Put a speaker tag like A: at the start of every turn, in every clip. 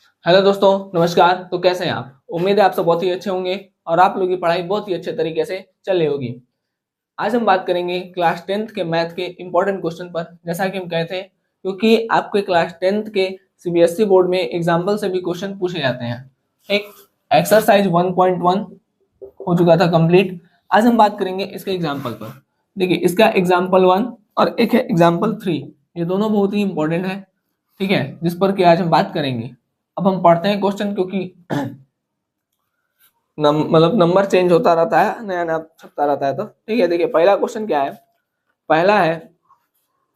A: Hello दोस्तों, नमस्कार। तो कैसे हैं आप? उम्मीद है आप सब बहुत ही अच्छे होंगे और आप लोगों की पढ़ाई बहुत ही अच्छे तरीके से चल रही होगी। आज हम बात करेंगे क्लास 10th के मैथ के इंपॉर्टेंट क्वेश्चन पर। जैसा कि हम कहते हैं, क्योंकि आपके क्लास 10th के सीबीएसई बोर्ड में एग्जाम्पल से भी क्वेश्चन पूछे जाते हैं। एक एक्सरसाइज 1.1 हो चुका था कंप्लीट। आज हम बात करेंगे इसके एग्जाम्पल पर। देखिए, इसका एग्जाम्पल 1 और एक है एग्जाम्पल 3। ये दोनों बहुत ही इंपॉर्टेंट है, ठीक है, जिस पर कि आज हम बात करेंगे। अब हम पढ़ते हैं क्वेश्चन, क्योंकि मतलब नंबर चेंज होता रहता है, नया नया छपता रहता है। तो ठीक है, देखिए पहला क्वेश्चन क्या है। पहला है,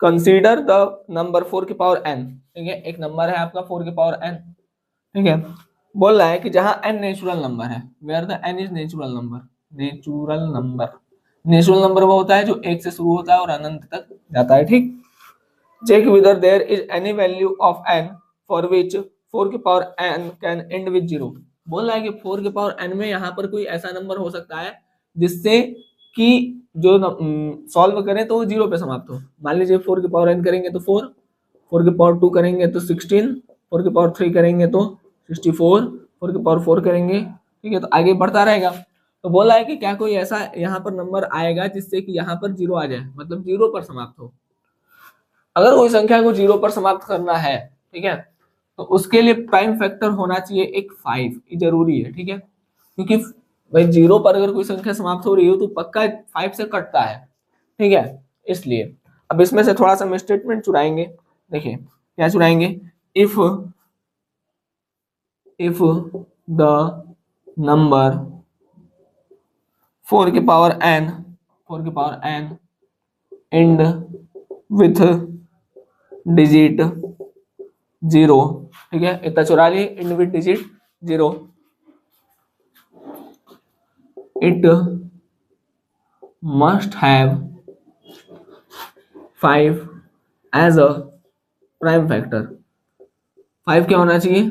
A: कंसीडर द नंबर 4 की पावर n। ठीक है, एक नंबर है आपका 4 की पावर n। ठीक है, बोल रहा है कि जहां n नेचुरल नंबर है, where the n is natural number. Natural number वो होता है जो एक से शुरू होता है और अनंत तक जाता है। ठीक, check whether there is any value of n for which 4 की power n can end with 0। बोल रहा है कि 4 की पावर n में यहाँ पर कोई ऐसा नंबर हो सकता है जिससे कि जो सॉल्व करें तो वो 0 पे समाप्त हो। मान लीजिए 4 की पावर n करेंगे तो 4, 4 की पावर 2 करेंगे तो 16, 4 की पावर 3 करेंगे तो 64, 4 की पावर 4 करेंगे, ठीक है, तो आगे बढ़ता रहेगा। तो बोला है कि क्या कोई ऐसा यहाँ पर नंबर आएगा जिससे कि यहाँ पर 0 आ जाए, मतलब 0 पर समाप्त हो। अगर कोई संख्या को 0 पर समाप्त करना है, ठीक है, तो उसके लिए प्राइम फैक्टर होना चाहिए एक 5। ये जरूरी है, ठीक है, क्योंकि भाई 0 पर अगर कोई संख्या समाप्त हो रही हो तो पक्का 5 से कटता है, ठीक है, इसलिए। अब इसमें से थोड़ा सा हम स्टेटमेंट चुराएंगे। देखिए क्या चुराएंगे। इफ इफ द नंबर 4 की पावर n 4 की power n and with digit 0, ठीक है, इतना चुरा लिए, and with digit 0, it must have 5 as a prime factor। 5 क्या होना चाहिए?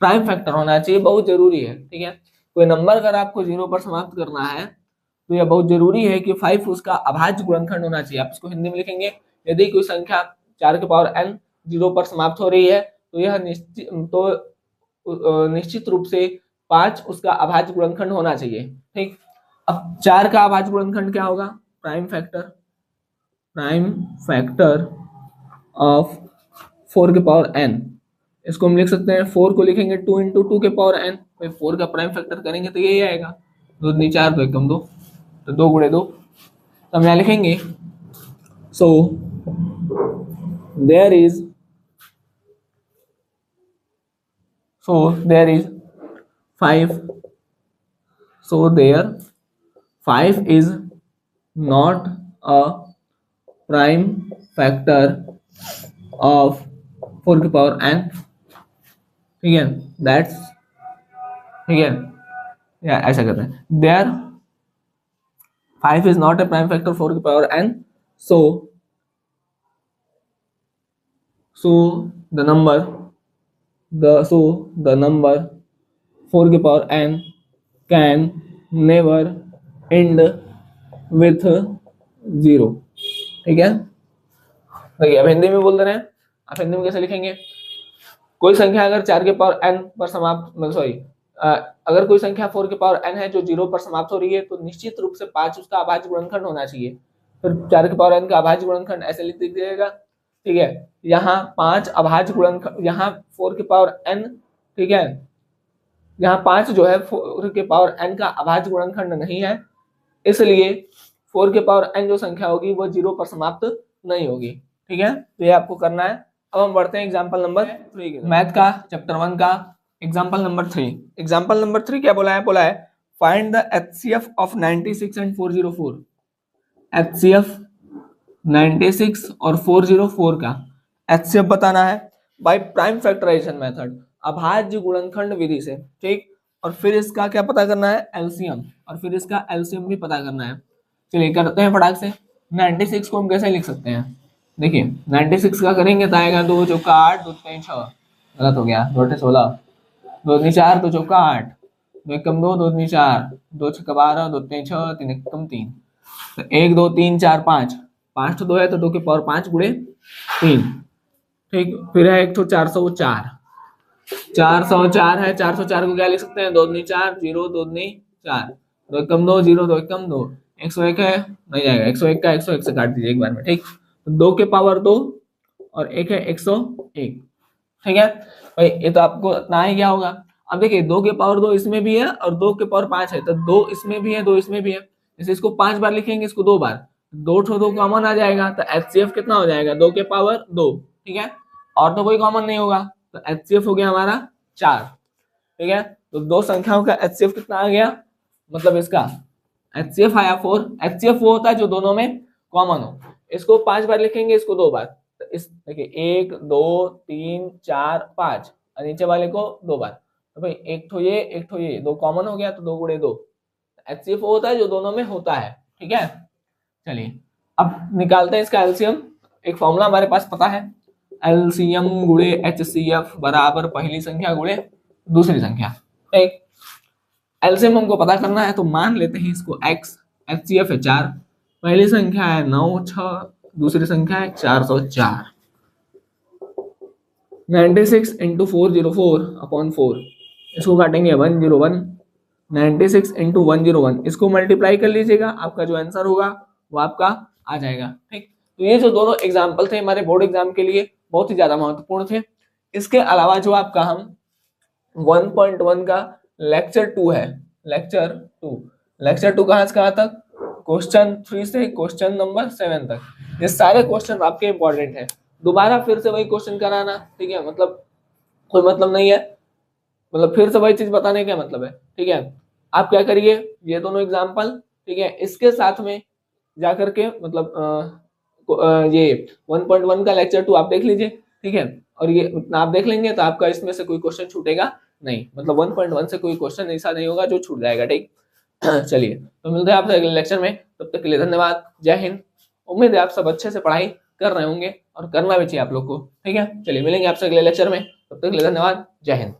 A: प्राइम फैक्टर होना चाहिए, बहुत जरूरी है, ठीक है। कोई नंबर अगर आपको 0 पर समाप्त करना है तो यह बहुत जरूरी है कि 5 उसका अभाज्य गुणनखंड होना चाहिए। आप इसको हिंदी में लिखेंगे, यदि कोई संख्या 4 की पावर n 0 पर समाप्त हो रही है तो यह निश्चित रूप से 5 उसका अभाज्य गुणनखंड होना चाहिए। ठीक, अब 4 का अभाज्य गुणनखंड क्या होगा? प्राइम फैक्टर ऑफ 4 के पावर n। इसको हम लिख सकते हैं, 4 को लिखेंगे 2 इंटू 2 के पावर n। भाई 4 का प्राइम फैक्टर करेंगे तो यही आएगा, 2 दूनी 4 तो एकम 2, तो 2 गुणे 2। तो हम यहाँ लिखेंगे, so there is there is 5, so there 5 is not a prime factor of 4 की पावर n। ठीक है, दैट्स, ठीक है, या ऐसा करते हैं, there 5 is not a prime factor 4 की power n, so the number the number 4 की power n can never end with 0। ठीक है, देखिए अब हिंदी में बोल दे रहे हैं। आप हिंदी में कैसे लिखेंगे? कोई संख्या अगर 4 के पावर n पर समाप्त, सॉरी, अगर कोई संख्या 4 के पावर n है जो 0 पर समाप्त हो रही है तो निश्चित रूप से 5 उसका अभाज्य गुणनखंड होना चाहिए। फिर 4 के पावर n का अभाज्य गुणनखंड ऐसे लिख दीजिएगा, ठीक है। यहाँ 5 अभाज्य गुणनखंड, यहाँ 4 के पावर n, ठीक है, यहाँ 5 जो है 4 के पावर n का अभाज्य गुणनखंड नहीं है, इसलिए 4 के पावर n जो संख्या होगी वो 0 पर समाप्त नहीं होगी। ठीक है, तो ये आपको करना है। अब हम बढ़ते हैं एग्जांपल नंबर 3, मैथ का चैप्टर 1 का एग्जांपल नंबर 3। एग्जांपल नंबर 3 क्या बोला है? बोला है find the HCF of 96 and 404। HCF 96 और 404 का एचसीएफ बताना है बाय प्राइम फैक्टराइजेशन मेथड, अभाज्य गुणनखंड विधि से। ठीक, और फिर इसका क्या पता करना है? एलसीएम, और फिर इसका एलसीएम भी पता करना है। चलिए करते हैं फटाक से। 96 को हम कैसे लिख सकते हैं? देखिए 96 का करेंगे तो आएगा 2 चौका 8, 2 3 6, गलत हो गया, 2 16, 2 3 4, 2 चौका 8, 2 एकम 2, 2 3 4, 2 छक्का 12, 2 3 6, 3 एकम 3, तो 1 2 3 4 5, 5 तो 2 है तो 2 की पावर 5 गुणे 3। ठीक, फिर है एक तो 404, 404 है, 404 को क्या लिख सकते हैं, 2 दूनी 4, 0 2 दूनी 4, 2 एकम 2, 0 2 एकम 2, 101 है, नहीं जाएगा, 101 का 101 से काट दीजिए एक बार में, ठीक। तो 2 के पावर 2 और 1 है 101, ठीक है भाई, ये तो आपको इतना ही क्या होगा। अब देखिए 2 के पावर 2 इसमें भी है और 2 के पावर 5 है, तो 2 इसमें भी है 2 इसमें भी है, जैसे इसको 5 बार लिखेंगे, इसको 2 बार, 2 ठो 2 कॉमन आ जाएगा, तो HCF कितना हो जाएगा, 2 के पावर 2, ठीक है, और तो कोई कॉमन नहीं होगा, तो HCF हो गया हमारा 4, ठीक है। तो दो संख्याओं का HCF कितना आ गया, मतलब इसका HCF आया 4। HCF वो होता है जो दोनों में कॉमन हो, इसको 5 बार लिखेंगे, इसको 2 बार, तो इस देखिए 1 2 3 4 5, और नीचे वाले को 2 बार, तो भाई एक ठो ये एक ठो ये, 2 कॉमन हो गया, तो 2 गुणे 2, HCF वो होता है जो दोनों में होता है, ठीक है। चलिए अब निकालते हैं इसका एलसीएम। एक फॉर्मूला हमारे पास पता है, एलसीएम गुणे HCF बराबर पहली संख्या गुणे दूसरी संख्या, ठीक। एलसीएम हमको पता करना है, तो मान लेते हैं इसको x, HCF है 4, पहली संख्या है 9 6, दूसरी संख्या है 404, 96 इंटू 404 अपॉन 4, इसको काटेंगे 101, 96 इंटू 101, इसको मल्टीप्लाई कर लीजिएगा, आपका जो आंसर होगा वो आपका आ जाएगा, ठीक। तो ये जो दोनों एग्जाम्पल थे हमारे बोर्ड एग्जाम के लिए बहुत ही ज्यादा महत्वपूर्ण थे। इसके अलावा जो आपका हम 1.1 का लेक्चर 2 है, लेक्चर 2 कहाँ से कहाँ तक, क्वेश्चन 3 से क्वेश्चन नंबर 7 तक, ये सारे क्वेश्चन आपके इंपॉर्टेंट है, दोबारा फिर से वही क्वेश्चन कराना, ठीक है, मतलब कोई मतलब नहीं है, मतलब फिर से वही चीज बताने का मतलब है, ठीक है। आप क्या करिए, ये दोनों एग्जाम्पल, ठीक है, इसके साथ में जाकर के मतलब ये 1.1 का लेक्चर 2 आप देख लीजिए, ठीक है, और ये उतना आप देख लेंगे तो आपका इसमें से कोई क्वेश्चन छूटेगा नहीं, मतलब 1.1 से कोई क्वेश्चन ऐसा नहीं होगा जो छूट जाएगा, ठीक। चलिए तो मिलते हैं आपसे अगले लेक्चर में, तब तक के लिए धन्यवाद, जय हिंद। उम्मीद है आप सब अच्छे से पढ़ाई कर रहे होंगे और करना भी चाहिए आप लोग को, ठीक है। चलिए मिलेंगे आपसे अगले लेक्चर में, तब तक के लिए धन्यवाद, जय हिंद।